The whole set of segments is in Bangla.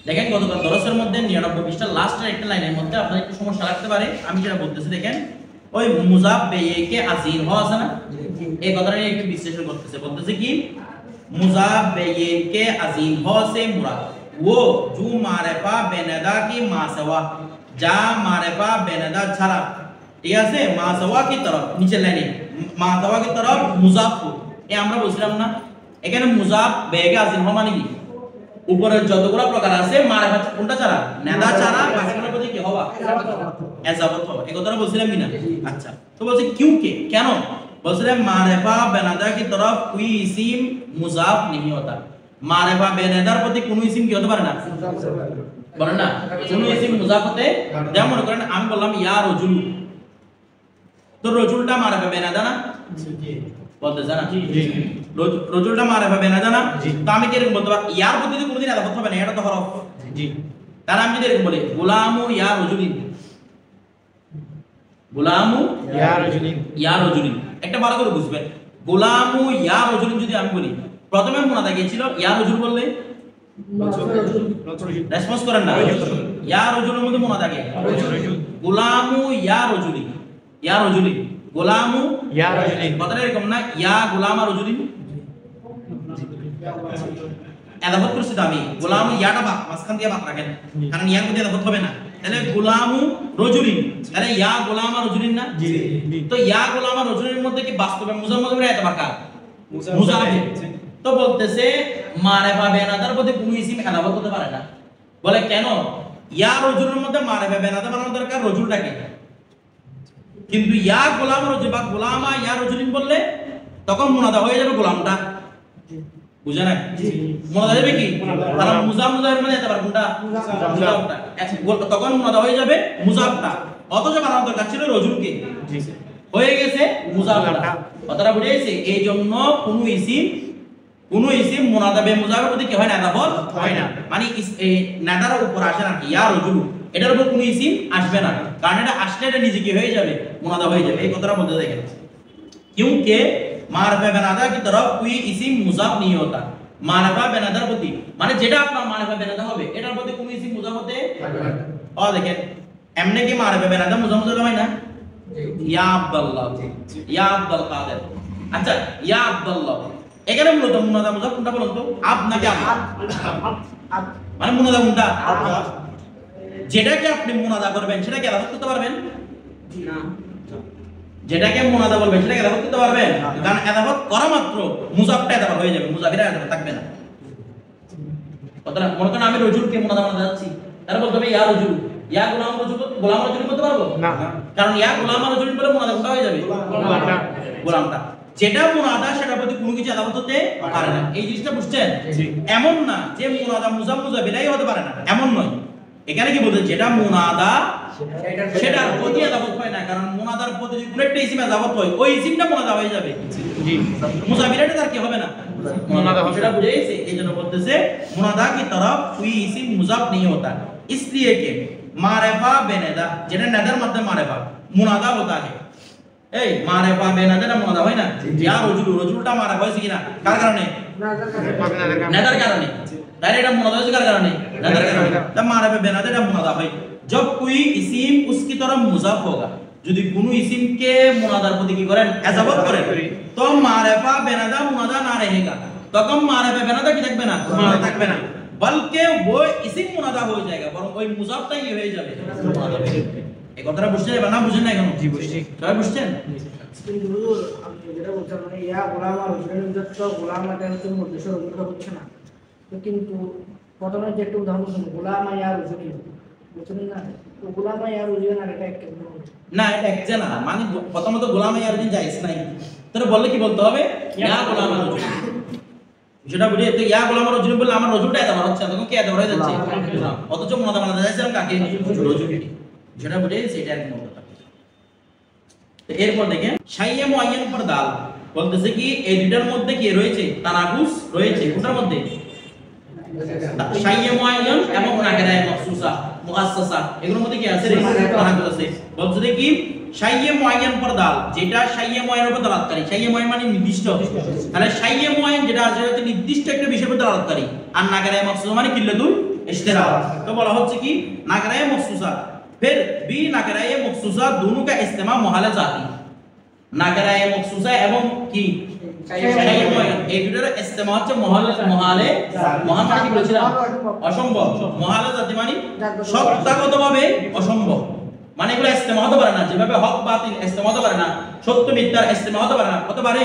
দেখেন গতকাল দরসের মধ্যে 99 পৃষ্ঠার লাস্টের একটা লাইনের মধ্যে আপনাদের একটু সমস্যা লাগতে পারে। আমি যেটা বলতেছি দেখেন, ওই মুজাফ বেকে আজিন হওয়া আছে না, এই কথাটা নিয়ে একটু বিশ্লেষণ করতেছে। বলতেছে কি मुजाफ के अजीम हो से मुराद वो जो मारिफा बेनदा की मासवा जा मारिफा बेनदा छरा, ঠিক আছে, মাসওয়া কি তরফ নিচে লাইনে মাসওয়া কি তরফ মুজাফ, এই আমরা বলছিলাম না এখানে মুজাফ বেগে আজিম হওয়া মানে কি উপরে যতগুলো প্রকার আছে মারিফা কোনটা ছাড়া, নেদা ছাড়া বাকিগুলোর প্রতি কি হওয়া, এজাবত হওয়া, এই কথাটা বলছিলাম কি না? আচ্ছা, তো বলছে क्योंकि কেন বলছে মারিফা বেনাদা की तरफ कोई इसिम मुजाफ नहीं होता, মারিফা বেনাদার প্রতি কোনো ইসিম কি হতে পারে না, বলেন না কোনো ইসিম মুজাফ হতে। যেমন মনে করেন আমি বললাম ইয়া রজুল, তো রজুলটা মারিফা বেনাদা না, বলতেছ না রজুলটা মারিফা বেনাদা না, তো আমি কি এরকম বলতে পারি ইয়ার প্রতি তো কোনোদিন আলাদা হবে না, এটা তো হরফ। জি, তার আমি যদি এরকম বলি গোলামু ইয়া রজুলিন, গোলামু ইয়া রজুলিন, ইয়া রজুলিন, একটা ভালো করে বুঝবেন গোলামু ইয়া রজুলিন যদি আমি বলি প্রথমে মুনাদা গিয়েছিল ইয়া রজুল বললে রেসপন্স করেন না, ইয়া রজুলের মধ্যে মুনাদা গে গোলামু ইয়া রজুলিন, ইয়া রজুলিন গোলামু ইয়া রজুলিন, কথাটা এরকম না ইয়া গোলামা রজুলিন, এদাফত করছি আমি গোলামু ইয়াটা মাঝখান দিয়ে বাদ রাখেন কারণ ইয়ার মধ্যে এদাফত হবে না, তাহলে গোলামু রজুলিন, তাহলে ইয়া গোলামা রজুলিন না, তো ইয়া গোলামা রজুলিনের মধ্যে কি বাস্তবে মুজাফ মুজাফের এতবার কার মুজাফ, তো বলতেছে মারিফা বেনাদার মধ্যে কোনো ইসিম এদাফত হতে পারে না। বলে কেন? ইয়া রজুলের মধ্যে মারিফা বেনাদা বানানো দরকার রজুলটাকে, কিন্তু ইয়া গোলাম রজুল বা গোলামা ইয়া রজুলিন বললে তখন মুনাদা হয়ে যাবে গোলামটা, বুঝা না? মুনাদা যাবে কি কারণ মুজাফ মুজাফের মধ্যে এতবার কোনটা মুজাফটা, তখন মুনাদা হয়ে যাবে মুজাফটা, অথচ বানানো দরকার ছিল রজুলকে, হয়ে গেছে মুজাফটা। কথাটা বুঝে গেছে? এই জন্য কোন ইসিম মুনাদা বে মুজাফের প্রতি কি হয় না, এদাফত হয় না, মানে এই নাদার উপর আসে না কি ইয়া রজুল, এটার উপর কোন ইসিম আসবে না, কারণ এটা আসলে এটা নিজে কি হয়ে যাবে মুনাদা হয়ে যাবে। এই কথাটা বলতে দেখেন क्योंकि मारिफा बेनादा की तरफ कोई इसिम मुजाफ नहीं होता, मारिफा बेनादार প্রতি মানে যেটা আপনার মারিফা বেনাদা হবে এটার প্রতি কোন ইসিম মুজাফ হতে ও দেখেন এমনি কি মারিফা বেনাদা মুজাফ মুজাফ হয় না, ইয়া আব্দুল্লাহ, ইয়া আব্দুল কাদের, আচ্ছা ইয়া আব্দুল্লাহ, এখানে মূলত মুনাদা মুজাফ কোনটা বলুন তো, আব নাকি আব, মানে মুনাদা কোনটা, যেটাকে আপনি মুনাদা করবেন সেটাকে এদাফত করতে পারবেন না, যেটাকে মুনাদা বলবেন সেটাকে এদাফত করতে পারবেন, কারণ এদাফত করা মাত্র মুজাফটা এদাফত হয়ে যাবে, মুজাফিরা এদাফত থাকবে না। কথাটা মনে করেন আমি রজুলকে মুনাদা বানাতে যাচ্ছি, তাহলে বলতে হবে ইয়া রজুল, ইয়া গোলাম রজুল, গোলাম রজুল বলতে পারবো না, কারণ ইয়া গোলাম রজুল বলে মুনাদা কোনটা হয়ে যাবে গোলামটা, যেটা মুনাদা সেটার প্রতি কোনো কিছু এদাফত হতে পারে না। এই জিনিসটা বুঝছেন? এমন না যে মুনাদা মুজাফ মুজাফিরাই হতে পারে না, এমন নয়। এখানে কি বলতে যেটা মুনাদা সেটার প্রতি এদাফত হয় না, কারণ মুনাদার প্রতি যদি কোনো একটা ইসিম এদাফত হয় ওই ইসিমটা মুনাদা হয়ে যাবে, জি মুজাফিরাটা তার কি হবে না, মুনাদা হবে, সেটা বুঝে গেছে? এইজন্য বলতেছে মুনাদা की तरफ कोई इसिम मुजाफ नहीं होता, इसलिए कि मारिफा बेनदा যেটা নাদার মধ্যে মারিফা মুনাদা होता है, এই মারিফা বেনাদাটা মুনাদা হয় না, ইয়া রজুল, রজুলটা মারিফা হয়েছে কিনা কার কারণে, নাদার কারণে, তাহলে এটা মুনাদা হয়েছে কার কারণে, নাদার কারণে, তবে মারিফা বেনাদাটা মুনাদা হয় जब कोई इसिम उसकी तरफ मुजाफ होगा, যদি কোনো ইসিমকে মুনাদার প্রতি কি করেন এজাবত করেন, তো মারিফা বেনাদা মুনাদা না रहेगा, তখন মারিফা বেনাদা কি থাকবে না, মুনাদা থাকবে না, বলকে वो ইসিম মুনাদা হয়ে যাবে, বরং ওই মুজাফটাই কি হয়ে যাবে মুনাদা হয়ে যাবে। এই কথাটা বুঝতে যাবে না, বুঝেন না এখন? জি বুঝছি, সবাই বুঝছেন? কিন্তু হুজুর আপনি যেটা বলছেন মানে ইয়া গোলাম আর রজুলের মধ্যে তো গোলামাটা হচ্ছে উদ্দেশ্য রজুলটা হচ্ছে না, তো কিন্তু প্রথমে যে একটু উদাহরণ দিন গোলাম আর ইয়া রজুল বুঝছেন না, তো গোলাম আর ইয়া রজুল আর এটা একটা না, এটা একটা না, মানে প্রথমত গোলাম আর ইয়া রজুল জায়েজ নাই, তাহলে বললে কি বলতে হবে ইয়া গোলাম আর রজুল, যেটা বুঝে তো ইয়া গোলাম আর রজুল বললে আমার রজুলটা এত বড় হচ্ছে, তখন কি এত বড় হয়ে যাচ্ছে, অথচ মুনাদা বানাতে যাচ্ছিলাম কাকে, রজুলকে, যেটা বুঝে সেটা এক নম্বর। তো এরপর দেখেন শাইয়ে মুআয়্যান পর দাল বলতেছে কি এই দুটার মধ্যে কি রয়েছে, তানাকুস রয়েছে, কোনটার মধ্যে, শাইয়ে মুআয়্যান এবং নাকিরায়ে মাখসুসা মুআসসাসা, এগুলোর মধ্যে কি আছে রে, তানাকুস আছে। বলতেছে কি শাইয়ে মুআয়্যান পর দাল, যেটা শাইয়ে মুআয়্যানের উপর দালাতকারী, শাইয়ে মুআয়্যান মানে নির্দিষ্ট, তাহলে শাইয়ে মুআয়্যান যেটা আছে সেটা নির্দিষ্ট একটা বিষয়ের উপর দালাতকারী, আর নাকিরায়ে মাখসুসা মানে কিল্লাতুল इश्तिराक तो बोला হচ্ছে কি नाकराए मखसूसा फिर बी नाकराए मखसूसा दोनों का इस्तेमाल मुहाल जाती नाकराए मखसूसा एवं की এই দুটোর ইস্তেমাল হচ্ছে মুহালে মানে কি বলেছিলাম অসম্ভব মুহালে জাতি মানে সত্তাগতভাবে অসম্ভব মানে এগুলো ইস্তেমাল হতে পারে না যেভাবে হক বাতিল ইস্তেমাল হতে পারে না সত্য মিথ্যার ইস্তেমাল হতে পারে না হতে পারে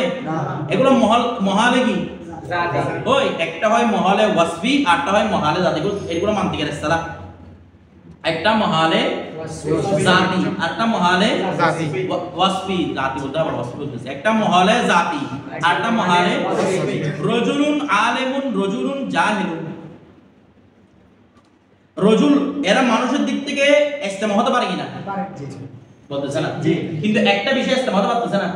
এগুলো মুহালে কি জাতি ওই একটা হয় মুহালে ওয়াসফি আরটা হয় মুহালে জাতি এগুলো মানতে গেলে সালা একটা মুহালে জাতি আরটা মুহালে জাতি ওয়াসফি জাতি বলতে আবার ওয়াসফি বলতেছে একটা মুহালে জাতি আরটা মুহালে ওয়াসফি রাজুলুন আলিমুন রাজুলুন জাহিলুন রাজুল এরা মানুষের দিক থেকে ইস্তেমা হতে পারে কিনা পারে বলতেছে না জি কিন্তু একটা বিষয় ইস্তেমা হতে পারতেছে না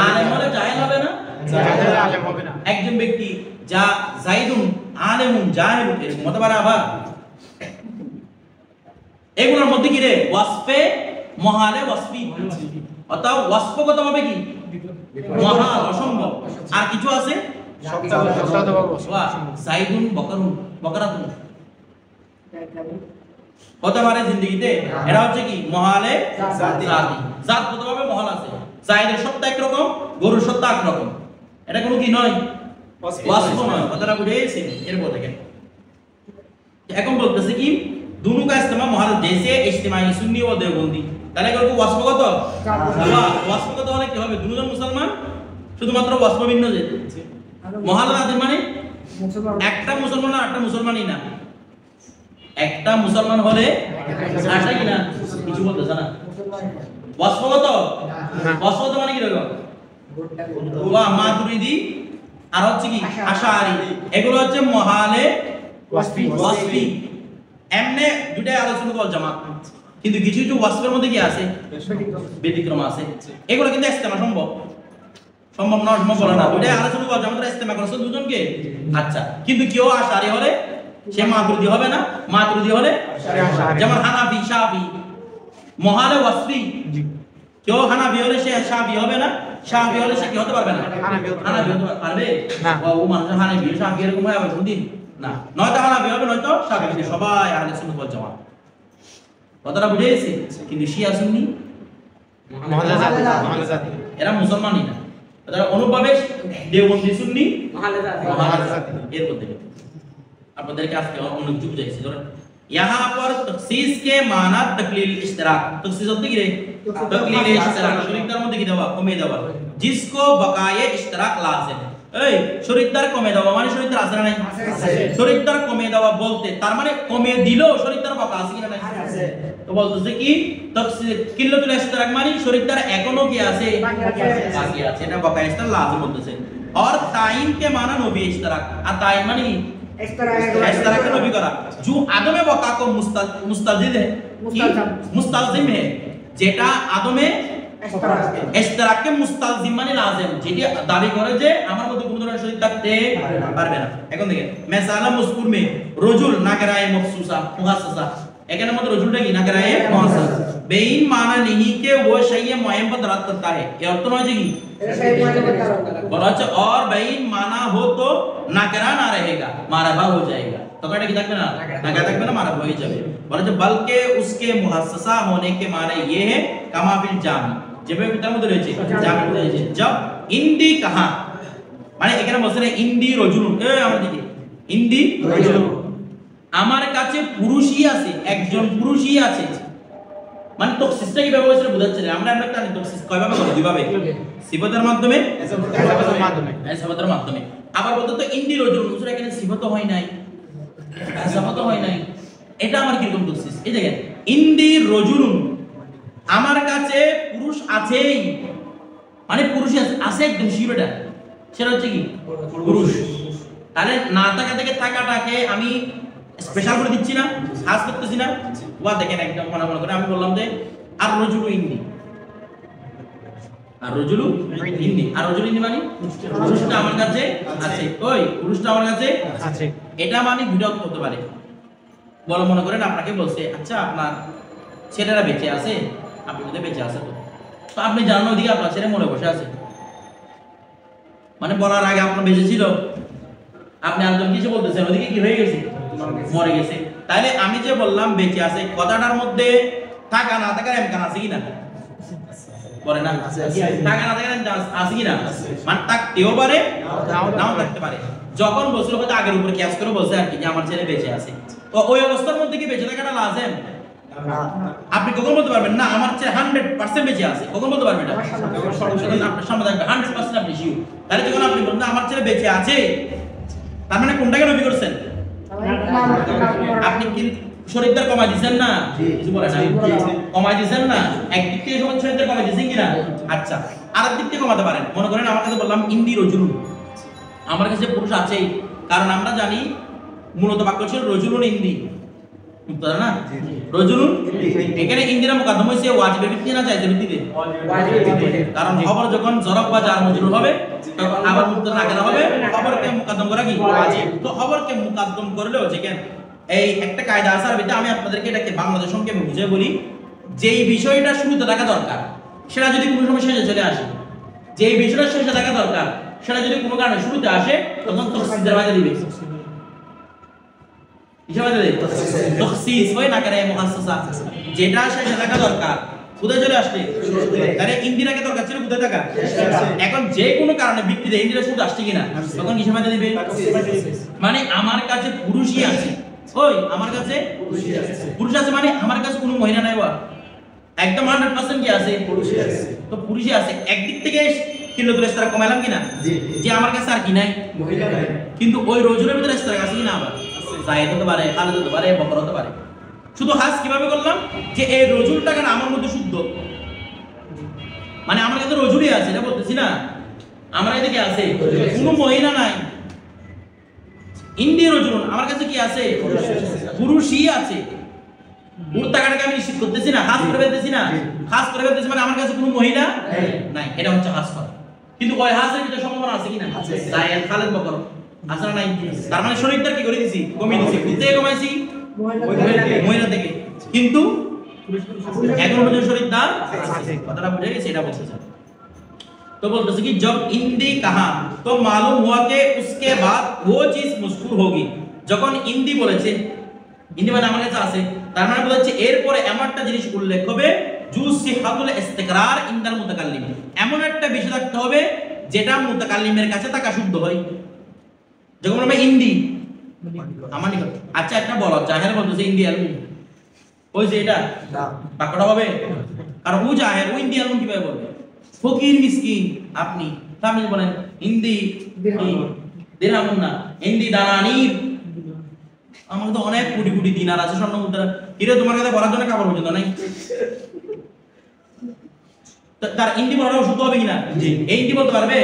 আলিম হলে জাহিল হবে না জাহিল আলিম হবে না একজন ব্যক্তি যা যাইদুন আলিমুন জাহিলুন এরকম হতে পারে আবার এগুলোর মধ্যে কি রে ওয়াসফে মুহালে ওয়াসফি অর্থাৎ ওয়াসফগতভাবে কি মহাল অসম্ভব আর কিছু আছে যাইদুন বকরুন বকরাতুন হতে পারে জিন্দেগিতে এটা হচ্ছে কি মুহালে জাতি জাতগতভাবে মুহাল আছে যাইদের সত্তা এক রকম গরুর সত্তা এক রকম এটা কোনো কি নয় ওয়াসফ নয় কথাটা বুঝেছি এরপর দেখেন এখন বলতেছে কি दोनों का इस्तेमाल मुहाल जैसे इज्तिमाई सुन्नी और देवबंदी তাহলে এগুলো ওয়াসফগত ওয়াসফগত হলে কি হবে দুজন মুসলমান শুধুমাত্র ওয়াসফ ভিন্ন যে মুহাল জাতি মানে একটা মুসলমান আর একটা মুসলমানই না একটা মুসলমান হলে আশা কি না কিছু বলতেছ না ওয়াসফগত ওয়াসফগত মানে কি রকম ওয়া মাতুরিদি আর হচ্ছে কি আশারি এগুলো হচ্ছে মুহালে ওয়াসফি এমনে দুটাই আলোচনা করা জামাত কিন্তু কিছু কিছু ওয়াসফের মধ্যে কি আছে ব্যতিক্রম আছে এগুলো কিন্তু ইস্তেমা সম্ভব না সম্ভব বলে না দুটাই আলোচনা করা জামাত ইস্তেমা করছে দুজনকে আচ্ছা কিন্তু কেউ আশারি হলে সে মাতুরিদি হবে না মাতুরিদি হলে যেমন হানাফি শাফি মুহালে ওয়াসফি কেউ হানাফি হলে সে শাফি হবে না শাফি হলে সে কি হতে পারবে না হানাফি হতে পারবে না ও মানুষ হানাফি শাফি এরকম হয় কোনদিন না নয়তো হানাফি হবে নয়তো শাফি সবাই আহলে সুন্নাত ওয়াল জামাত কথাটা বুঝেছি কিন্তু শিয়া সুন্নি মুহালে জাতি এরা মুসলমানই না তারা অনুভাবে দেওবন্দি সুন্নি মুহালে জাতি এর মধ্যে আপনাদেরকে আজকে অন্য কিছু বুঝাইছি ধরেন यहाँ पर तखसीस के माना तकलील इश्तिराक तखसीस होती है तकलील इश्तिराक शरीकदार মধ্যে কি দেওয়া কমে দেওয়া जिसको बकाये इश्तिराक लाजिम এই শরীকদার কমে দেওয়া মানে শরীকদার আছে না নাই আছে শরীকদার কমে দেওয়া বলতে তার মানে কমে দিলেও শরীকদার বাকা আছে কিনা নাই আছে তো বলতেছে কি তফসির কিল্লাতুল ইশতিরাক মানে শরীকদার এখনো কি আছে বাকি আছে এটা বাকা ইশতিরাক লাজিম বলতেছে और ताइन के माना नबी इश्तिराक আর ताइन মানে इश्तिराक का नबी करा जो आदम वका को मुस्तलजिम है मुस्तलजिम है যেটা আদমে ইশতিরাককে মুস্তালজিম মানে লাজিম যেটি দাবি করে যে আমার মধ্যে কোনো ধরনের শরীক থাকতে পারবে না এখন দেখেন মিসালা মজকুর মে রজুল নাকরায়ে মখসুসা মুহাসসাসা এখানে মধ্যে রজুলটা কি নাকরায়ে মুহাসসাস বেইন মানা नहीं कि वो शय मुयम पर दलालत करता है ये अर्थ नয় যে কি বলা হচ্ছে और बेईन माना हो तो नाकरा ना रहेगा माराबा हो जाएगा तो कहता কি থাকবে না নাকরা থাকবে না মারাবা হয়ে যাবে বলা হচ্ছে बल्कि उसके मुहस्ससा होने के माने ये है कमा बिल जामी যেভাবে পিতার মধ্যে রয়েছে জামি রয়েছে जब इंदी कहा মানে এখানে বলছে ইন্দি রজুলুন আমরা দেখি ইন্দি রজুলুন আমার কাছে পুরুষই আছে একজন পুরুষই আছে মানে তখসিসটা কি ব্যবহার করে বোঝাচ্ছে আমরা জানি তখসিস কয়ভাবে করে দুইভাবে সিফাতের মাধ্যমে সিফাতের মাধ্যমে আবার বলতে তো ইন্দি রজুলুন উসরা এখানে সিফাত হয় নাই সিফাত হয় নাই এটা আমার কি রকম তখসিস এই দেখেন ইন্দি রজুলুন আমার কাছে পুরুষ আছেই মানে পুরুষই আছে একদম শিরোটা সেটা হচ্ছে কি পুরুষ তাহলে না থাকা থেকে থাকাটাকে আমি স্পেশাল করে দিচ্ছি না খাস করতেছি না ওয়া দেখেন একদম মনে করে আমি বললাম যে আর রজুলু ইন্দি আর রজুলু ইন্দি আর রজুলু ইন্দি মানে পুরুষটা আমার কাছে আছে ওই পুরুষটা আমার কাছে আছে এটা মানে দুটো হতে পারে বলো মনে করেন আপনাকে বলছে আচ্ছা আপনার ছেলেরা বেঁচে আছে আপনি যদি বেঁচে আছে তো আপনি জানেন ওদিকে আপনার ছেলে মনে বসে আছে মানে বলার আগে আপনার বেঁচে ছিল আপনি একজন কিছু বলতেছেন ওদিকে কি হয়ে গেছে মরে গেছে। তাহলে আমি যে বললাম বেঁচে আছে, কথাটার মধ্যে থাকা না থাকার এমকান আছে কিনা? বলে না থাকা না থাকার আছে কিনা? মানে থাকতেও পারে নাও থাকতে পারে। যখন বলছিল হয়তো আগের উপর কিয়াস করে বলছে আর কি যে আমার ছেলে বেঁচে আছে, তো ওই অবস্থার মধ্যে কি বেঁচে থাকাটা লাজেম? আপনি কখন বলতে পারবেন না আমার ছেলে 100% বেঁচে আছে? কখন বলতে পারবেন এটা? আপনার সামনে থাকবে 100% আপনি শিওর। তাহলে যখন আপনি বলেন না আমার ছেলে বেঁচে আছে, তার মানে কোনটাকে নবী করছেন? আপনি কি শরীরদার কমাই দিবেন না? কিছু বলে না, কমাই দিবেন না। একদিক থেকে যখন শরীরদার কমাই দিবেন কিনা? আচ্ছা, আরেক দিক থেকে কমাতে পারেন। মনে করেন আমার কাছে বললাম ইন্দি রজুলুন, আমার কাছে পুরুষ আছেই, কারণ আমরা জানি মূলত বাক্য ছিল রজুলুন ইন্দি, বুঝতে না? রজুলুন এখানে ইন্দিরা মুকদ্দম হইছে ওয়াজিবের ভিত্তিতে না জায়েজের ভিত্তিতে? কারণ খবর যখন জরব বা জার মজরুর হবে তখন আবার মুবতাদা নাকেরা হবে, খবরকে মুকদ্দম করা কি ওয়াজিব। তো খবরকে মুকদ্দম করলেও যেখানে এই একটা কায়দা আছে আরবিতে, আমি আপনাদেরকে এটাকে বাংলাদেশ সংক্ষেপে বুঝিয়ে বলি। যেই বিষয়টা শুরুতে থাকা দরকার সেটা যদি কোনো সময় শেষে চলে আসে, যেই বিষয়টা শেষে থাকা দরকার সেটা যদি কোনো কারণে শুরুতে আসে, তখন তাফসীরের মাঝে দিবে তাখসিস হয় না করে মুখাসসাসা। যেটা শেষে থাকা দরকার কোথায় চলে আসবে? তাহলে ইন্দিরাকে দরকার ছিল কোথায় থাকা? এখন যে কোনো কারণে ভিত্তিতে ইন্দিরা শুধু আসছে কিনা, তখন কিসের মাঝে দিবে? মানে আমার কাছে পুরুষই আছে, ওই আমার কাছে পুরুষ আছে, মানে আমার কাছে কোনো মহিলা নাই, একদম 100% কি আছে? পুরুষই আছে। তো পুরুষই আছে, একদিক থেকে কিল্লাতুল ইস্তিরাক কমাইলাম কিনা, যে আমার কাছে আর কি নাই, মহিলা নাই। কিন্তু ওই রজুলের ভিতরে ইস্তিরাক আছে কিনা? আবার জায়েদ হতে পারে, খালিদ হতে পারে, বকর হতে পারে। শুধু হাজ কিভাবে করলাম যে এই রজুলটা কেন আমার মধ্যে শুদ্ধ, মানে আমার কাছে রজুলই আছে, এটা বলতেছি না আমার এদিকে আছে কোনো মহিলা নাই। ইন্দি রজুল আমার কাছে কি আছে? পুরুষই আছে। ওর টাকাটাকে আমি নিশ্চিত করতেছি না, হাজ করে ফেলতেছি না, হাজ করে ফেলতেছি মানে আমার কাছে কোনো মহিলা নাই, এটা হচ্ছে হাজ করা। কিন্তু ওই হাজের ভিতরে সম্ভাবনা আছে কিনা? জায়েদ, খালিদ, বকর আছে না নাই? তার মানে শরীরটার কি করে দিছি? কমিয়ে দিছি। কোথায় কমাইছি? মহিলা থেকে। কিন্তু এখন পর্যন্ত শরীরদার কথাটা বুঝে গেছে, এটা বলতে চাই। तो बोलते हैं कि जब इंदी कहा तो मालूम हुआ कि उसके बाद वो चीज मशहूर होगी। যখন ইন্দি বলেছে, ইন্দি মানে আমার কাছে আছে, তার মানে বলছে এরপরে এমন একটা জিনিস উল্লেখ হবে জু সিহাতুল ইস্তিকরার ইনদাল মুতাকাল্লিম, এমন একটা বিষয় থাকতে হবে যেটা মুতাকাল্লিমের কাছে থাকা শুদ্ধ হয়। যখন আমরা ইন্দি আমার নিকট, আচ্ছা একটা বলো, জাহের বলতেছে ইন্দি আলম, ওই যে এটা বাক্যটা হবে, কারণ ও জাহের ও ইন্দি আলম কিভাবে বলবে? ফকির মিসকিন আপনি, তামিল বলেন ইন্দি দিরহামুন না, ইন্দি দানানির, আমার তো অনেক কোটি কোটি দিনার আছে, স্বর্ণ মুদ্রা, কিরে তোমার কাছে বলার জন্য কাপড় পর্যন্ত নাই। তার ইন্দি বলাটা শুদ্ধ হবে কিনা? এই ইন্দি বলতে পারবে,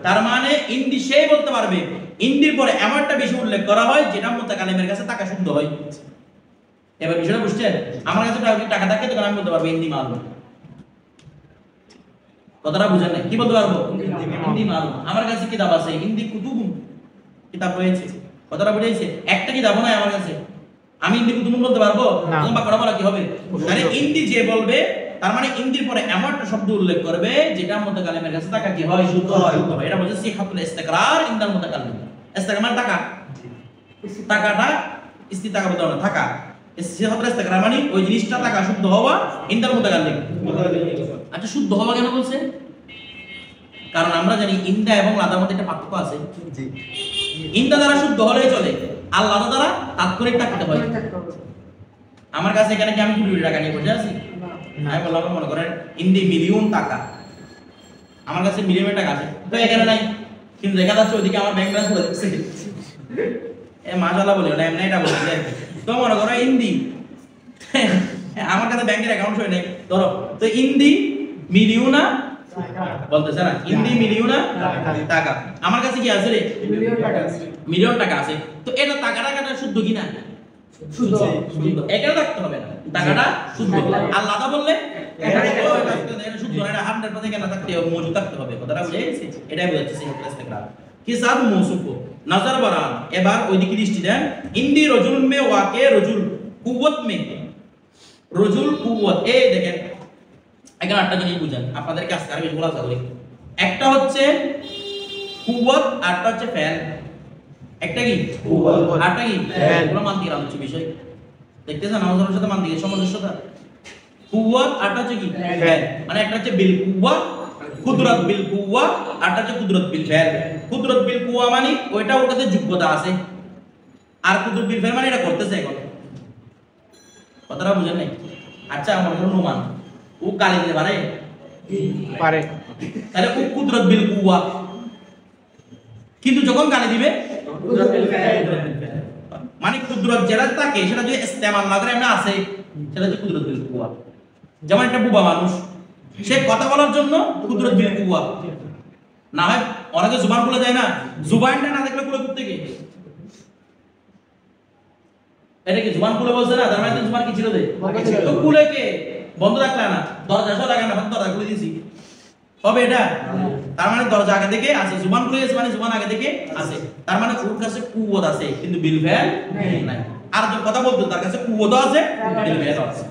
তার মানে ইন্দি সেই বলতে পারবে ইন্দির পরে এমন একটা বিষয় উল্লেখ করা হয় যেটা মুতাকাল্লিমের কাছে টাকা শুদ্ধ হয়। এবার বিষয়টা বুঝছেন? আমার কাছে টাকা থাকে তখন আমি বলতে পারবো ইন্দি মালুম, কথাটা বুঝেন না? কি বলতে পারবো? ইন্দি মালুম। আমার কাছে কিতাব আছে, ইন্দি কুতুবুন, কিতাব রয়েছে, কথাটা বুঝাইছে? একটা কিতাব নাই আমার কাছে, আমি ইন্দি কুতুবুন বলতে পারবো? তখন বাক্যটা বলা কি হবে? মানে ইন্দি যে বলবে তার মানে ইন্দির পরে এমন একটা শব্দ উল্লেখ করবে যেটা মুতাকাল্লিমের কাছে টাকা কি হয়? শুদ্ধ হয়। এটা বলছে সিহাতুল ইস্তিকরার ইনদাল মুতাকাল্লিম। ইস্তিকরার মানে টাকা, টাকাটা ইস্তিতাকা বলতে হবে, টাকা। সিহাতুল ইস্তিকরার মানে ওই জিনিসটা টাকা শুদ্ধ হওয়া ইনদাল মুতাকাল্লিম। আচ্ছা শুদ্ধ হওয়া কেন বলছে? কারণ আমরা জানি ইন্দা এবং লাদার মধ্যে একটা পার্থক্য আছে। জি, ইন্দা দ্বারা শুদ্ধ হলেই চলে, আর লাদা দ্বারা তাৎক্ষণিক থাকতে হয়। আমার কাছে এখানে কি আমি কোটি কোটি টাকা নিয়ে বসে আছি? আমি বললাম মনে করেন ইন্দি মিলিয়ন টাকা, আমার কাছে মিলিয়ন টাকা আছে, তো এখানে নাই, কিন্তু দেখা যাচ্ছে ওইদিকে আমার ব্যাংক ব্যালেন্স পড়ে যাচ্ছে। মাশাআল্লাহ বলি ওটা এমনি এটা বলছে, তো মনে করো ইন্দি আমার কাছে ব্যাংকের অ্যাকাউন্ট সই নেই ধরো, তো ইন্দি মিলিয়না বলতেছে না, ইন্দি মিলিয়না টাকা আমার কাছে কি আছে রে? মিলিয়ন টাকা আছে। তো এটা টাকাটা শুদ্ধ কিনা? শুদ্ধ। এখানে থাকতে হবে না, টাকাটা শুদ্ধ। আর লাদা বললে এটা শুদ্ধ না, এটা 100% কেন থাকতে হবে? মজুদ থাকতে হবে। কথাটা বুঝে গেছে? এটাই বোঝাচ্ছে সিহাতুল ইস্তিকরার। কি সাব মৌসুফ নজর বরান, এবার ওইদিকে দৃষ্টি দেন। ইন্দি রজুল মে ওয়াকে রজুল কুওয়াত মে, রজুল কুওয়াত, এই দেখেন এখানে একটা জিনিস বুঝেন, আপনাদেরকে আজকে আর বেশি বলা যাবে। একটা হচ্ছে কুওয়াত, আরটা হচ্ছে ফেল। একটা কি আটটা কি পুরো মান্তিক আলোচ্য বিষয় দেখতেছেন আমাদের সাথে মান্তিকের সামঞ্জস্যতা কুওয়াত আটটা হচ্ছে কি মানে একটা হচ্ছে বিল কুওয়া কুদরত বিল কুওয়া আটটা হচ্ছে কুদরত বিল ফেল কুদরত বিল কুওয়া মানে ওইটা ওর কাছে যোগ্যতা আছে আর কুদরত বিল ফেল মানে এটা করতেছে এখন কথাটা বুঝেন নাই আচ্ছা আমার অনুমান ও গালি দিতে পারে তাহলে ও কুদরত বিল কুওয়া কিন্তু যখন গালি দিবে মানে কুদরত যেটা থাকে সেটা যদি ইস্তেমাল না করে এমনি আছে সেটা হচ্ছে কুদরত বিল কুওয়া যেমন একটা বুবা মানুষ সে কথা বলার জন্য কুদরত বিল কুওয়া না হয় অনেকে জুবান খুলে যায় না জুবানটা না দেখলে খুলে করতে গিয়ে এটা কি জুবান খুলে বলছে না তার মানে জুবান কি ছিল দে তো খুলে কে বন্ধ রাখলা না দরজা সব লাগা না দরজা খুলে দিছি হবে এটা তার মানে দরজা আগে থেকে আছে জুবান খুলে গেছে মানে জুবান আগে থেকে আছে তার মানে ওর কাছে কুওয়াত আছে কিন্তু বিল ফেল নাই আর যে কথা বলতো তার কাছে কুওয়াত আছে বিল ফেল আছে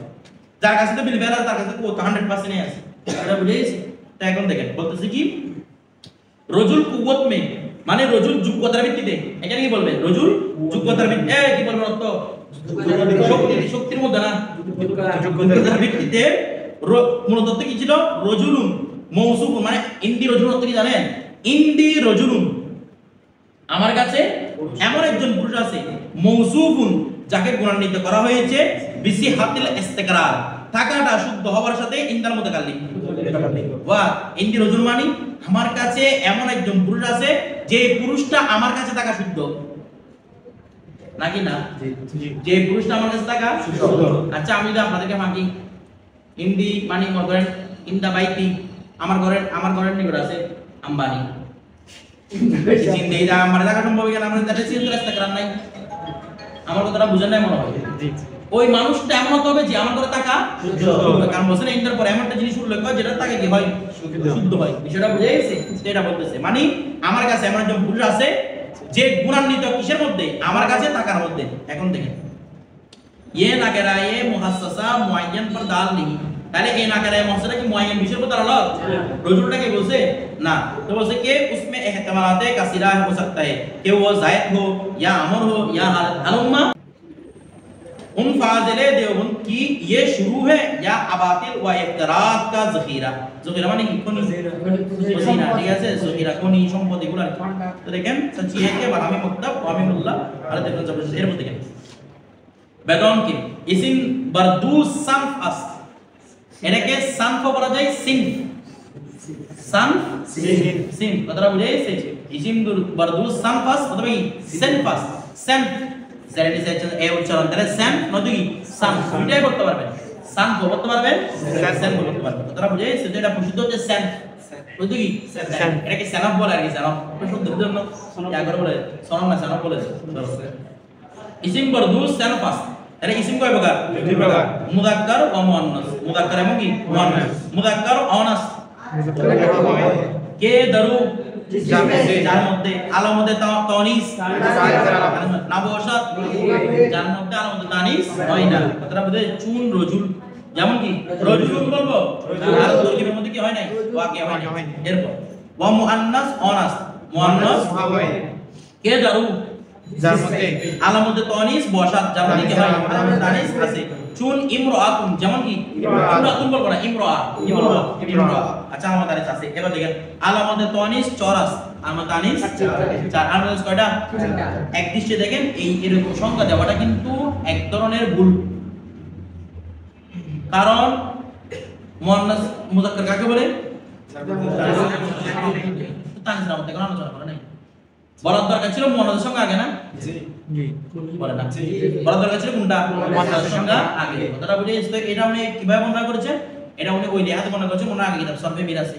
যার কাছে তো বিল ফেল আছে তার কাছে কুওয়াত 100% আছে এটা বুঝে গেছি তাই এখন দেখেন বলতেছে কি রজুল কুওয়াত মে মানে রজুল যোগ্যতার ভিত্তিতে এখানে কি বলবে রজুল যোগ্যতার ভিত্তিতে কি বলবে অর্থ শক্তির মধ্যে না যোগ্যতার ভিত্তিতে মূলত কি ছিল রজুলুন মৌসুফুন মানে ইন্দি রজুলুন অর্থ কি জানেন ইন্দি রজুলুন আমার কাছে এমন একজন পুরুষ আছে মৌসুফুন যাকে গুণান্বিত করা হয়েছে বিসি হাতিল ইস্তিকরার থাকাটা শুদ্ধ হওয়ার সাথে ইন্দার মধ্যে কালি ওয়া ইন্দি রজুল মানে আমার কাছে এমন একজন পুরুষ আছে যে পুরুষটা আমার কাছে থাকা শুদ্ধ নাকি না যে পুরুষটা আমার কাছে থাকা শুদ্ধ আচ্ছা আমি যদি আপনাদেরকে মাগি ইন্দি মানে মনে করেন ইন্দা বাইতি আমার ঘরের নিকট আছে আম্বানি চিন্তা আমার থাকা সম্ভব গেল আমরা তাহলে চিন্তা রাস্তা করার নাই আমার কথাটা বুঝেন নাই মনে হয় ওই মানুষটা এমন হতে হবে যে আমার ঘরে থাকা শুদ্ধ কারণ বলছেন ইন্দার পর এমন একটা জিনিস উল্লেখ হয় যেটা তাকে কি হয় শুদ্ধ হয় বিষয়টা বুঝে গেছে সেটা বলতেছে মানে আমার কাছে এমন একজন পুরুষ আছে যে গুণান্বিত কিসের মধ্যে আমার কাছে থাকার মধ্যে এখন দেখেন ये नाकेरा ये मुहस्ससा मुअय्यन पर दाल नहीं তাহলে এই নাকেরা মুহস্সসা কি মুअय्यन বিষয়ের উপর দাঁড়ালো রজুলটা কি বলছে না তো বলছে कि उसमें एहतमालात कसीरा हो सकता है कि वो जायद हो या अमर हो या अलुम्मा उन फाजिले देवबंद की ये शुरू है या अबातिल व इफ्तरात का ज़खीरा মানে কি কোন ज़खीरा ঠিক আছে ज़खीरा কোন সম্পত্তিগুলো তো দেখেন সচ্চি है कि বালামি মুক্তাব ওয়ামিনুল্লাহ আর দেখেন জবরদস্ত এর মধ্যে দেখেন বেদন কি ইসিম বারদুস সানফ আস এটাকে সানফ বলা যায় সিনফ সানফ সিনফ কথাটা বুঝে গেছে ইসিম বারদুস সানফ আস অথবা কি সিনফাস সানফ জেরেনি সেকশন এ উচ্চারণ তাহলে সানফ নদী সানফ দুইটাই করতে পারবেন সানফ করতে পারবেন সানফ করতে পারবেন কথাটা বুঝে গেছে এটা প্রসিদ্ধ হচ্ছে সানফ বুঝলি কি এটা কি সানফ বলে আর কি সানফ প্রসিদ্ধের জন্য ইয়া করে বলে সনম না সানফ বলে ইসিম বারদুস সানফাস আরে ইসিম কয় প্রকার দুই প্রকার মুযাক্কার ও মুআন্নাস মুযাক্কার এবং কি মুআন্নাস মুযাক্কার ও আনাস কে দারু যার মধ্যে আলামতে তানিস নাবওয়াসাত যার মধ্যে আলামতে তানিস হয় না কথাটা বুঝে চুন রজুল যেমন কি রজুল বলবো আর তরকিবের মধ্যে কি হয় নাই ওয়াকিয়া হয় এরপর ওয়া মুআন্নাস আনাস মুআন্নাস কে দারু যার মধ্যে আলামতে তানিস বসাত যার মধ্যে কি হয় আলামতে তানিস আছে চুন ইমরাআতুন যেমন কি ইমরাআতুন বলবো না ইমরাআ কি বলবো ইমরাআ আচ্ছা আলামতে তানিস আছে এবার দেখেন আলামতে তানিস চরাস আলামতে তানিস চার আলামতে কয়টা এক দৃষ্টিতে দেখেন এই এরকম সংখ্যা দেওয়াটা কিন্তু এক ধরনের ভুল কারণ মুআন্নাস মুযাক্কার কাকে বলে তানিস আলামতে কোন আলোচনা করে নাই বলার দরকার ছিল মুআন্নাসের সঙ্গে আগে না জি বলে না বলার দরকার ছিল কোনটা মুআন্নাসের সঙ্গে আগে কথাটা বুঝে এসে এটা উনি কিভাবে বর্ণনা করেছে এটা উনি ওই লিহাতে বর্ণনা করেছে মনে আগে কিতাব সরফে মিরাসি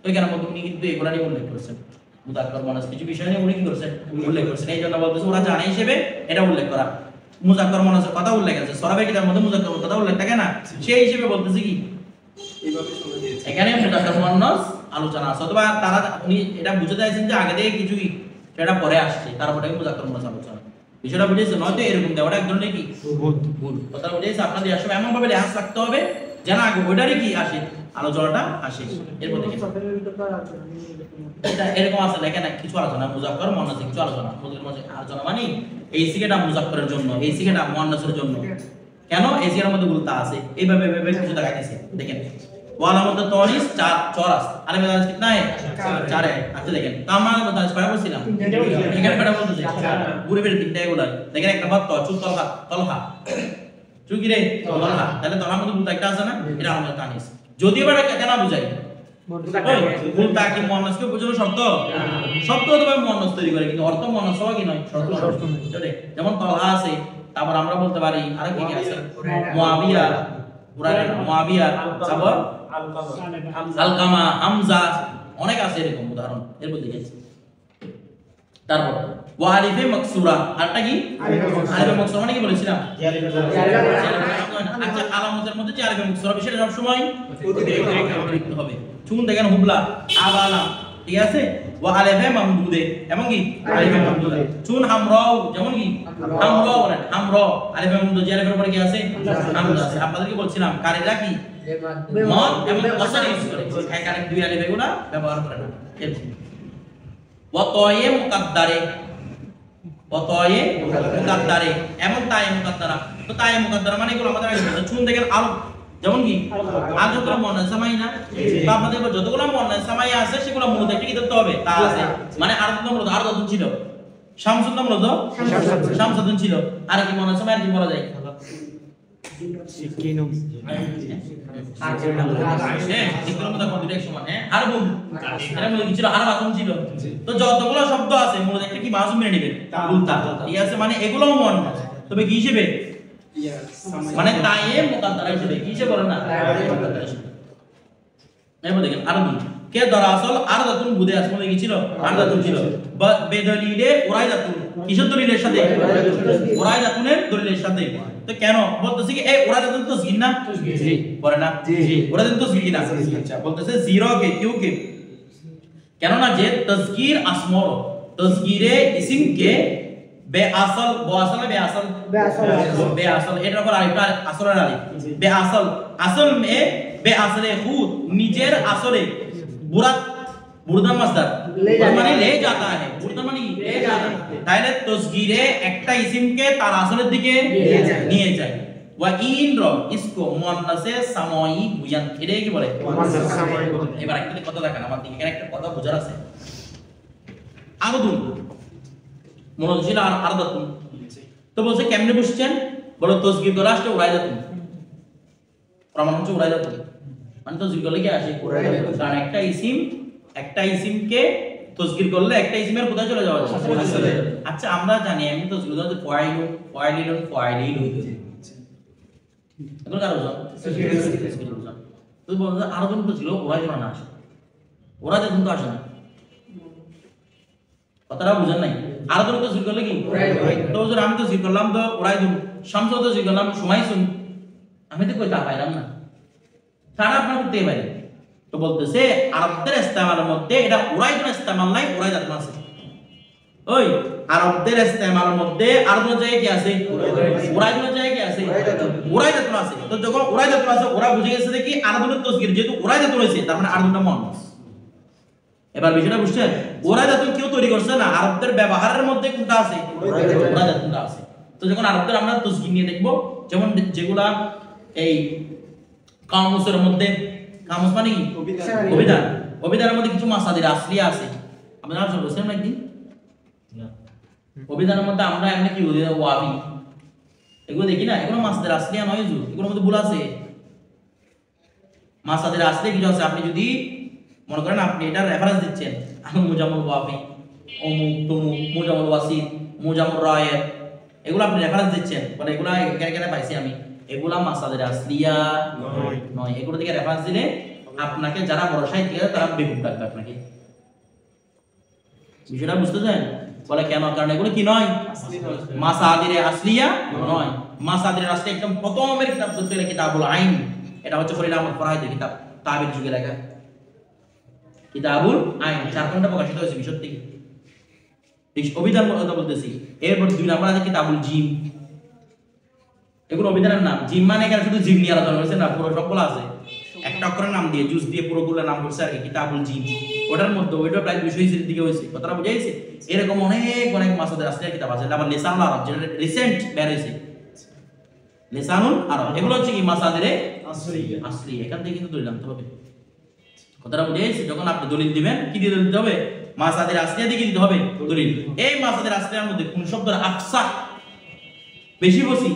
তো কেন উনি কিন্তু এগুলা নিয়ে উল্লেখ করেছেন মুযাক্কার মুআন্নাস কিছু বিষয় নিয়ে উনি কি করেছেন উল্লেখ করেছেন এই জন্য বলতেছে ওরা জানে হিসেবে এটা উল্লেখ করা মুযাক্কার মুআন্নাসের কথা উল্লেখ আছে সরফে কিতাবের মধ্যে মুযাক্কার কথা উল্লেখ থাকে না সেই হিসেবে বলতেছে কি এইভাবে শুনে দিয়েছে এখানে মুযাক্কার মুআন্নাস আলোচনা আছে অথবা তারা উনি এটা বুঝতে চাইছেন যে আগে থেকে কিছুই সেটা পরে আসছে তারপরে মুযাক্কার মুআন্নাস আলোচনা বিষয়টা বুঝেছেন নয়তো এরকম দেওয়াটা এক ধরনের কি ভুল কথা বুঝেছে আপনাদের আসলে এমন ভাবে লেহাজ রাখতে হবে যেন আগে ওইটারই কি আসে আলোচনাটা আসে। এরপর দেখেন এটা এরকম আছে, দেখেন কিছু আলোচনা মুজাক্কার মুয়ান্নাস কিছু আলোচনা আলোচনা মানে এই সিগাটা মুজাক্কারের জন্য, এই সিগাটা মুয়ান্নাসের জন্য। কেন এই সিগার মধ্যে গুলতা আছে এইভাবে কিছু দেখাইতেছে। দেখেন ওয়ালা মধ্যে তরিস চার চরাস আরে মেদাজ कितना है 4 है। আচ্ছা দেখেন কামা মেদাজ কয়টা বলছিলাম এখানে কয়টা বলতেছে পুরো বের তিনটা এগুলা। দেখেন একটা বাদ চুল তলহা চুল কি রে তলহা, তাহলে তলহার মধ্যে গুলতা একটা আছে না, এটা আমাদের তানিস। যদি এবার কেন বুঝাই গুলতা কি মুয়ান্নাসকে বোঝানো শর্ত শব্দ তো ভাই মুয়ান্নাস তৈরি করে, কিন্তু অর্থ মুয়ান্নাস হওয়া কি নয় শর্ত। যেমন তলহা আছে, তারপর আমরা বলতে পারি আর কি আছে মুয়াবিয়া মুয়াবিয়া, তারপর আলকামা হামজা, অনেক আছে এরকম উদাহরণ এরপর দেখেছি। তারপর ওয়া আলিফে মাকসুরা, আরটা কি আলিফে মাকসুরা মানে কি বলেছিলাম। আচ্ছা আলামতের মধ্যে যে আলিফে মাকসুরা বিষয়টা সব সময় অতিরিক্ত হবে। চুন দেখেন হুবলা আবালা, ঠিক আছে। ওয়া আলিফে মামদুদে এবং কি আলিফে মামদুদে। চুন হামরাও, যেমন কি হামরাও বলেন হামরা, আলিফে মামদুদ যে আলিফের উপরে কি আছে হামজা আছে। আপনাদেরকে বলছিলাম কারিরা কি মদ এবং কসর ইউজ করে, এক আরেক দুই আলিফ এগুলা ব্যবহার করে না। ওয়া তায়ে মুকাদ্দারে, ওয়া তায়ে মুকাদ্দারে এবং তায়ে মুকাদ্দারা। তো তায়ে মুকাদ্দারা মানে এগুলো আমাদের আগে চুন দেখেন আল, যেমন কি আল যতগুলো মুয়ান্নাস সামাই না, তো আপনাদের যতগুলো মুয়ান্নাস সামাই আছে সেগুলো মূলত একটা কি ধরতে হবে তা আছে, মানে আরদুন মূলত আরদুন ছিল, শামসুন মূলত শামসুন ছিল, আর কি মুয়ান্নাস সামাই আর কি বলা যায় তো যতগুলো শব্দ আছে মূলত একটা কি মাসুম মেনে নেবেন গুলতা, ঠিক আছে। মানে এগুলোও মুয়ান্নাস, তবে কি হিসেবে মানে তায়ে মুকাদ্দারা হিসেবে, কি হিসেবে বলেন না এরপর দেখেন আরবি কে দরাসল আরদাতুন বুদে আসলে কি ছিল আরদাতুন ছিল বেদলিলে উরাইদাতুন, কিসের দলিলের সাথে উরাইদাতুনের দলিলের সাথে। তো কেন বলতেছে কি এই উরাইদাতুন তো জিন না জি বলে না জি উরাইদাতুন তো জিন না, আচ্ছা বলতেছে জিরো কে কিউ কে, কেন না যে তাজকির আসমর তাজকিরে ইসম কে বেআসল বআসল বেআসল বেআসল এটার উপর আরেকটা আসলের আলিফ বেআসল আসল মে বেআসলে খুদ নিজের আসলে বুরাত বুরদান মাসদার মানে ले जाता है বুরদান মানে ले जाता है, তাহলে তাসগীরে একটা ইসমকে তার আসলের দিকে নিয়ে যায়। ওয়া ইন র ইসকো মুয়ান্নাসে সামাই বুয়ান, এটা কি বলে মুয়ান্নাসে সামাই বলে। এবার একটা কথা দেখেন আমার দিকে, এখানে একটা কথা বোঝার আছে। আরদুন মূলত ছিল আরদাতুন, তো বলছে কেমনে বুঝছেন, বলো তাসগীর করে আসলে উরাইদাতুন, প্রমাণ হচ্ছে উরাইদাতুন মানে তাসগীর করলে কি আসে উরাইদাতুন, কারণ একটা ইসমকে তাসগীর করলে একটা ইসমের কোথায় চলে যাওয়া যায়। আচ্ছা আমরা জানি এমনি তাসগীর করতে ফাইলুন ফাইলিলুন ফাইলিল হইছে, এখন কার বুঝান তাসগীর বুঝান। তো বলছে আরদুন তো ছিল উরাইদাতুন না আসে, উরাইদাতুন তো আসে না, কথাটা বুঝেন নাই। আরদুন তো জিক্র করলে কি তো হুজুর আমি তো জিক্র করলাম তো উরাইদুন, শামস তো জিক্র করলাম সুমাইসুন, আমি তো কই তা পাইলাম না, তারা আপনার করতে পারে। তো বলতেছে আরবদের ইস্তেমালের মধ্যে এটা উরাইদুন ইস্তেমাল নাই উরাইদাতুন আছে। ওই আরবদের ইস্তেমালের মধ্যে আরদুন জায়গায় কি আছে উরাইদুন জায়গায় কি আছে উরাইদাতুন আছে। তো যখন উরাইদাতুন আছে ওরা বুঝে গেছে যে কি আরদুনের তাসগীর যেহেতু উরাইদাতুন হইছে তার মানে আরদুনটা মুয়ান্নাস। এবার বিষয়টা বুঝছেন, উরাইদাতুন কেউ তৈরি করছে না, আরবদের ব্যবহারের মধ্যে কোনটা আছে উরাইদাতুনটা আছে। তো যখন আরবদের আমরা তাসগীর নিয়ে দেখব, যেমন যেগুলা এই কামুসের মধ্যে, কামুস মানে কি অভিধান, অভিধানের মধ্যে কিছু মাসাদির আসলিয়া আছে, আমরা আলোচনা করেছিলাম একদিন না। অভিধানের মধ্যে আমরা এমনি কি ওয়াবি এগুলো দেখি না, এগুলো মাসাদির আসলিয়া নয়, এগুলোর মধ্যে ভুল আছে। মাসাদির আসলিয়া কিছু আছে, আপনি যদি মনে করেন আপনি এটা রেফারেন্স দিচ্ছেন মুজামুল ওয়াফি অমুক তমুক মুজামুল ওয়াসিদ মুজামুল রায়ের, এগুলো আপনি রেফারেন্স দিচ্ছেন বলে এগুলা এখানে পাইছি আমি, এগুলা মাসাদির আসলিয়া নয়। এগুলো থেকে রেফারেন্স দিলে আপনাকে যারা বড় সাহিত্যিক আছে তারা বেকুব ডাকবে আপনাকে, বিষয়টা বুঝতে চান বলে কেন, কারণ এগুলো কি নয় মাসাদির আসলিয়া নয়। মাসাদির আসলিয়া একদম প্রথমের কিতাব ধরতে গেলে কিতাবুল আইন, এটা হচ্ছে খলিল আহমদ ফরাইদের কিতাব, তাবির যুগে লেখা কিতাবুল আইন, 4 খন্ডে প্রকাশিত হয়েছে 20 থেকে। অভিধান কথা বলতেছি। এরপর 2 নাম্বার আছে কিতাবুল জিম, এগুলো অভিধানের নাম। জিম মানে এখানে শুধু জিম নিয়ে আলোচনা করেছে না, পুরো সবগুলো আছে। একটা অক্ষরের নাম দিয়ে জুস দিয়ে পুরোগুলো নাম করছে আর কি কিতাবুল জিন ওটার মধ্যে ওইটা প্রায় 200 হিজরির দিকে হয়েছে কথাটা বুঝাইছে এরকম অনেক অনেক মাসাদের আসলে কিতাব আছে আবার লিসানুল আরব যেটা রিসেন্ট বের হয়েছে লিসানুল আরব এগুলো হচ্ছে কি মাসাদের আসলি এখান থেকে কিন্তু দলিল আনতে হবে কথাটা বুঝাইছে যখন আপনি দলিল দিবেন কি দিয়ে দলিল দিতে হবে মাসাদের আসলি দিয়ে দিতে হবে দলিল এই মাসাদের আসলির মধ্যে কোন শব্দটা আকসা বেশি বসি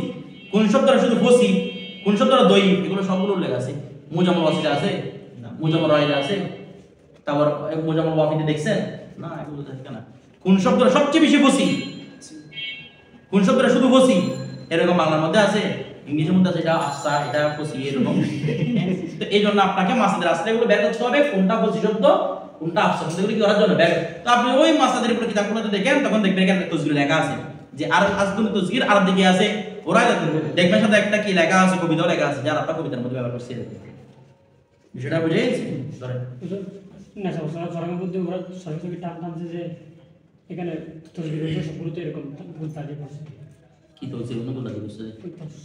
কোন শব্দটা শুধু বসি কোন শব্দটা দই এগুলো সবগুলো উল্লেখ আছে মুজামুল ওয়াসিদা আছে মুজামুল রাইদা আছে তারপর মুজামুল ওয়াফিতে দেখছেন না এগুলো দেখেন না কোন শব্দটা সবচেয়ে বেশি বসি কোন শব্দটা শুধু বসি এরকম বাংলার মধ্যে আছে ইংলিশের মধ্যে আছে এটা আফসা এটা বসি এরকম তো এই জন্য আপনাকে মাসাদের আসলে এগুলো বের করতে হবে কোনটা বসি শব্দ কোনটা আফসা শব্দ এগুলো কি করার জন্য বের তো আপনি ওই মাসাদের উপর কিতাবগুলোতে দেখেন তখন দেখবেন এখানে তসগির লেখা আছে যে আর আসদুল তসগির আর দিকে আছে ওরা দেখবেন সাথে একটা কি লেখা আছে কবিতাও লেখা আছে যারা আপনার কবিতার মধ্যে ব্যবহার করছে বিষয়টা বুঝেছি ধরেন না স্যার সরকার মধ্যে ওরা সরকারি টান টানছে যে এখানে তসবির সবগুলোতে এরকম ভুল তারিখ করছে কি তো ছিল না বলতে দিছে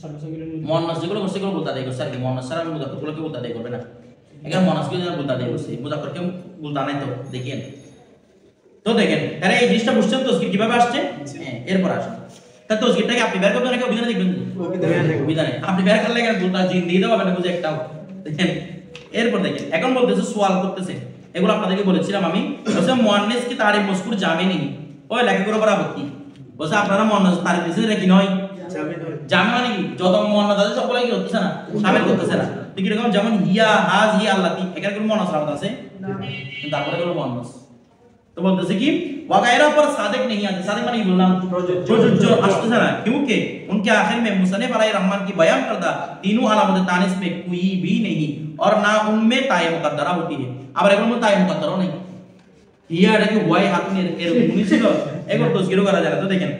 সরকারি মহানাস যেগুলো করছে এগুলো বলতে দেয় করছে আর কি মহানাস ছাড়া আমি মুজাক্করগুলোকে বলতে দেয় করবে না এখানে মহানাসকে যারা বলতে দেয় করছে মুজাক্করকে বলতে নাই তো দেখেন তো দেখেন আরে এই জিনিসটা বুঝছেন তসবির কিভাবে আসছে হ্যাঁ এরপর আসে তা তসবিরটাকে আপনি বের করবেন নাকি অভিধানে দেখবেন অভিধানে আপনি বের করলে এখানে বলতে জিন দিয়ে দাও আপনি বুঝে একটাও দেখেন এরপর দেখেন এখন বলতেছে সওয়াল করতেছে এগুলো আপনাদেরকে বলেছিলাম আমি বলছে মুয়ান্নাস কি তারিফ মজকুর জামে নেই ওই লেখাগুলো পর আপত্তি বলছে আপনারা মুয়ান্নাস তারিফ দিয়েছেন এটা কি নয় জামে মানে কি যত মুয়ান্নাস আছে সবগুলো কি হচ্ছে না শামিল করতেছে না ঠিক এরকম যেমন হিয়া হাজ হি আল্লাতি এখানে কোনো মুয়ান্নাস রাখা আছে কিন্তু তারপরে কোনো মুয়ান্নাস तो बोलते से कि वगैरह पर सादिक नहीं आते सादिक माने बोलना जो আসতেছে না क्योंकि उनके आखिर में मुसन्निफ अलैहि रहमान की बयान करदा तीनों अलामत तानिस में कोई भी नहीं और ना उनमें ताय मुकद्दरा होती है আবার এগুলোর মধ্যে তাই মুকদ্দরও নেই হিয়া এটাকে ওয়াই হাতুন এরকম ছিল এগুলো তসগিরও করা যায় তো দেখেন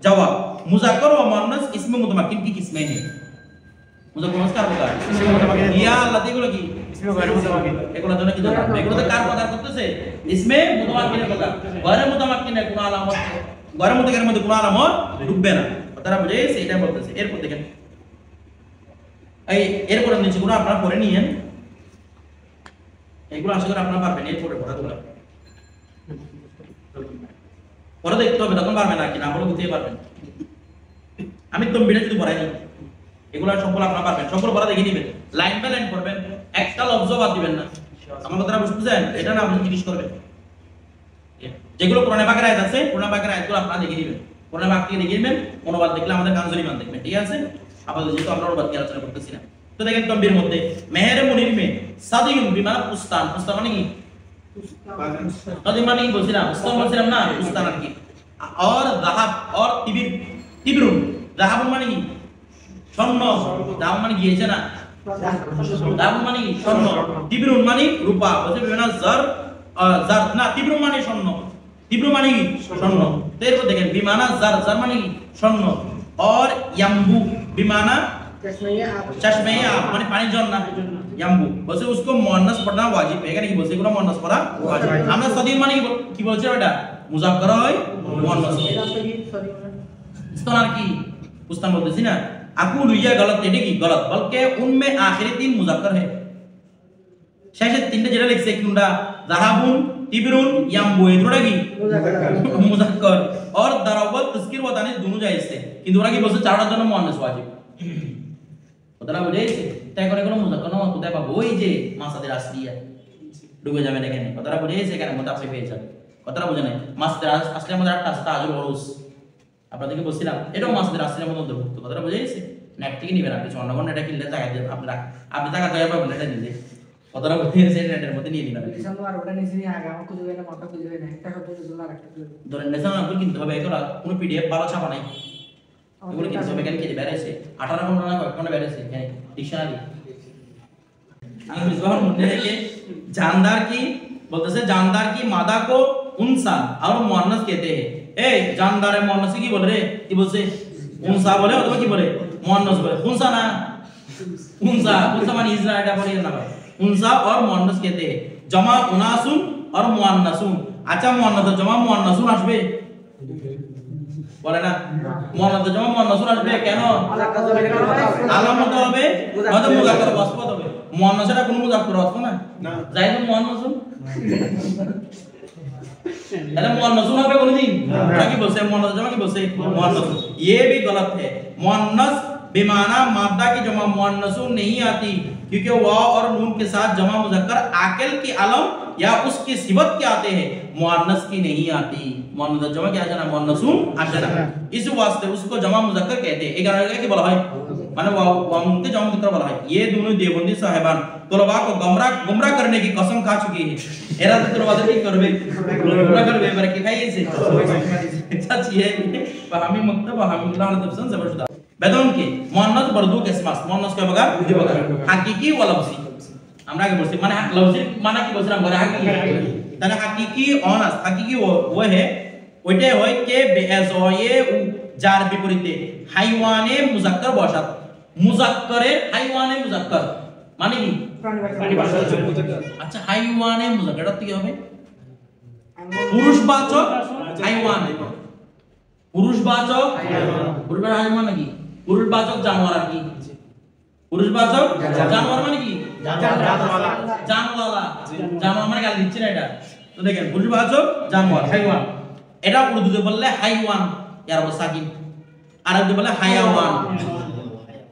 জবাব মুজাক্কার ও মুয়ান্নাস ইসমে মুতমাক্কিন की किस्में हैं মুজাক্কার মুজাক্কার होगा ইসমে মুতমাক্কিন হিয়া আল্লাতি গুলো কি इसमें गैर मुतमक्किन এগুলো জন্য কি দরকার এগুলোতে কার প্রকার করতেছে इसमें मुतमक्किन এর প্রকার গैर मुतमक्किन এর কোন আলামত গैर মুতমক্কিনের মধ্যে কোন আলামত ঢুকবে না কথাটা বুঝে সেটা বলতেছে এরপর দেখেন এই এরপর নিচে গুলো আপনারা পড়ে নিয়েন এগুলো আশা করি আপনারা পারবেন এরপরে পড়াগুলো পরে দেখতে হবে তখন পারবেন না কি না বলে বুঝতেই পারবেন আমি তমবিটা যদি পড়াই দিই এগুলো সবগুলো আপনারা পারবেন সবগুলো পড়া দেখে নেবেন লাইন বাই লাইন পড়বেন একটা লফজ বাদ দিবেন না আমার কথাটা বুঝতেছেন এটা না আপনি জিনিস করবেন যেগুলো কোরআনে পাকের আয়াত আছে কোরআনে পাকের আয়াতগুলো আপনারা দেখে নেবেন কোরআনে পাক থেকে দেখে নেবেন অনুবাদ দেখলে আমাদের কানজুরি মান দেখবেন ঠিক আছে আপাতত যেহেতু আমরা অনুবাদ নিয়ে আলোচনা করতেছি না তো দেখেন তমবির মধ্যে মেহের মুনির মে সাদিউন বিমানা পুস্তান পুস্তান মানে কি সাদিউন মানে কি বলছিলাম পুস্তান বলছিলাম না পুস্তান আর কি और যাহাব और তিবিরুন যাহাব মানে কি স্বর্ণ দাম মানে গিয়েছে না দাম মানে কি স্বর্ণ তিবিরুন মানে রূপা বলছে বিভিন্ন জার জার না তিবিরুন মানে স্বর্ণ তিবিরুন মানে কি স্বর্ণ এরপর দেখেন বিমানা জার জার মানে কি স্বর্ণ और यम्बू বিমানা चश्मे आप माने पानी झरना यम्बू বলছে उसको मुअन्नस पढ़ना वाजिब है এখানে কি বলছে এগুলো মুअन्नस পড়া वाजिब আমরা সদিন মানে কি বলছে এটা মুজাক্কার হয় মুअन्नस ইস্তানার কি উস্তান বলতেছি না अकूल ये गलत है কি गलत बल्कि उनमें आखिरी तीन मुजाक्कर है শেষের তিনটা যেটা লিখছে কোনটা যাহাবুন তিবরুন ইয়াম্বু এই দুটোটা কি মুজাক্কার और दरावत तस्कीर व तानीस दोनों जायज है কিন্তু ওরা কি বলছে চারটার জন্য মুअन्नस वाजिब কথাটা বুঝেছি তাই করে কোনো মুজাক্কার না কোথায় পাবো ওই যে মাসাদের আসলিয়া ডুবে যাবেন এখানে কথাটা বুঝেছি এখানে মুতাফি পেয়ে যাবে কথাটা বুঝে নাই মাসাদের আসলিয়ার মধ্যে একটা আছে তাজুল উরুস আপনাদেরকে বলছিলাম এটাও মাসাদের আসলিয়ার মধ্যে অন্তর্ভুক্ত কথাটা বুঝেছি নেট থেকে নিবেন আপনি অন্য এটা কিনলে জায়গা দেবেন আপনি টাকা দেওয়া পাবেন এটা নিলে কথাটা বুঝেছি নেটের মধ্যে নিয়ে নিবেন ডিসেম্বর ওটা নিচে নিয়ে আগে আমার খুঁজে না মাথা খুঁজে না একটা শব্দ জন্য আরেকটা খুঁজে ধরেন নেশন আপনি কিনতে হবে এগুলো কোনো পিডিএফ ভালো ছাপা নাই এগুলো কিনতে হবে এখানে কি বেরিয়েছে 18 ঘন্টা না কয়েক ঘন্টা বেরিয়েছে এখানে ডিকশনারি আমি মিসবাহুল মুন্নি থেকে जानदार की बोलते जानदार की मादा को उनसा और मुअन्नस कहते हैं ए जानदार है मुअन्नस की बोल रहे কি বলছে উনসা বলে অথবা কি বলে মুअन्नस বলে उनसा ना उनसा उनसा মানে ইজরা এটা বলে না ভাই उनसा और मुअन्नस कहते हैं जमा उनासुन और मुअन्नसुन আচ্ছা মুअन्नस जमा मुअन्नसुन আসবে বলে না মুअन्नस जमा मुअन्नसुन আসবে কেন আলামত হবে নয়তো মুজাক্কার ওয়াসফত হবে মুয়ান্নাসের কোনো মুজাক্কার অর্থ না জাইদুন মুয়ান্নাসুন তাহলে मुअन्नसुन হবে কোনদিন না কি বলছে मुअन्नस जमा की बोलते मुअन्नस ये भी गलत है मुअन्नस बेमाना मादा की जमा मुअन्नसुन नहीं आती क्योंकि वाव और नून के साथ जमा मुजक्कर आकिल की अलम या उसकी सिफत के आते हैं मुअन्नस की नहीं आती मुअन्नस जमा क्या जाना मुअन्नसुन आशरा इस वास्ते उसको जमा मुजक्कर कहते हैं 11 की बोला है माने वाव के जमा मुजक्कर बोला है ये दोनों देवबंदी साहिबान तलबा को गुमराह करने की कसम खा चुकी है एरा तो तलबा की करबे गुमराह करबे पर के खाइए से सच ये हामी मक्तब हामी उल्लाह तफसन जबरदस्त বেদন কি মুয়ান্নাস বরদু কেসমাস মুয়ান্নাস কে বগা বুঝি বগা হাকিকি ওয়া লফজি আমরা কি বলছি মানে লফজি মানে কি বলছিলাম ঘরে হাকিকি তাহলে হাকিকি অনাস হাকিকি ও হে ওইটাই হয় কে বেআজয়ে উ যার বিপরীতে হাইওয়ানে মুজাক্কার বসাত মুজাক্কারে হাইওয়ানে মুজাক্কার মানে কি আচ্ছা হাইওয়ানে মুজাক্কার এটা কি হবে পুরুষবাচক হাইওয়ান পুরুষবাচক হাইওয়ান নাকি পুরুষবাচক জানোয়ার আর কি পুরুষবাচক জানোয়ার মানে কি জানোয়ার মানে গালি দিচ্ছে না এটা তো দেখেন পুরুষবাচক জানোয়ার হাইওয়ান এটা উর্দুতে বললে হাইওয়ান এর অবস্থা কি আরবিতে বলে হায়াওয়ান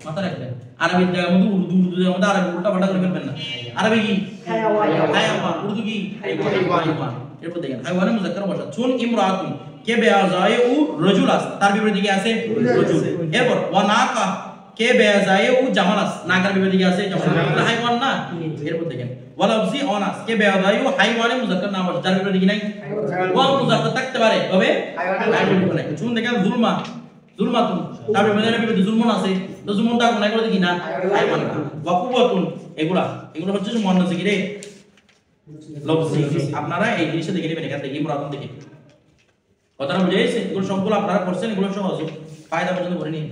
মাথা রাখবেন আরবির জায়গার মধ্যে উর্দুর মধ্যে আরবি উল্টা পাল্টা করে ফেলবেন না আরবি কি হায়াওয়ান উর্দু কি হাইওয়ান এরপর দেখেন হাইওয়ানে মুজাক্কার বসা চুন ইমরাতুন কে বেআজায়ে উ রাজুলাস তার বিপরীতে কি আছে রাজুল এরপর ওয়া নাকা কে বেআজায়ে উ জামালাস নাকার বিপরীতে কি আছে জামালাস হাইওয়ান না এরপর দেখেন ওয়া লাফজি অনাস কে বেআজায়ে উ হাইওয়ানে মুজাক্কার না বসা তার বিপরীতে কি নাই ওয়া মুজাক্কার থাকতে পারে তবে হাইওয়ান নাই চুন দেখেন জুলমা জুলমাতুন তার বিপরীতে জুলমুন আছে তো জুলমুন তা কোনায় করে দেখি না হাইওয়ান ওয়া কুওয়াতুন এগুলো হচ্ছে মুয়ান্নাস কি রে লফজি আপনারা এই জিনিসটা দেখে নেবেন এখান থেকে ইমরাতুন দেখে কথাটা বুঝে গেছে এগুলো সবগুলো আপনারা করছেন এগুলো সহজ ফায়দা পর্যন্ত করে নিন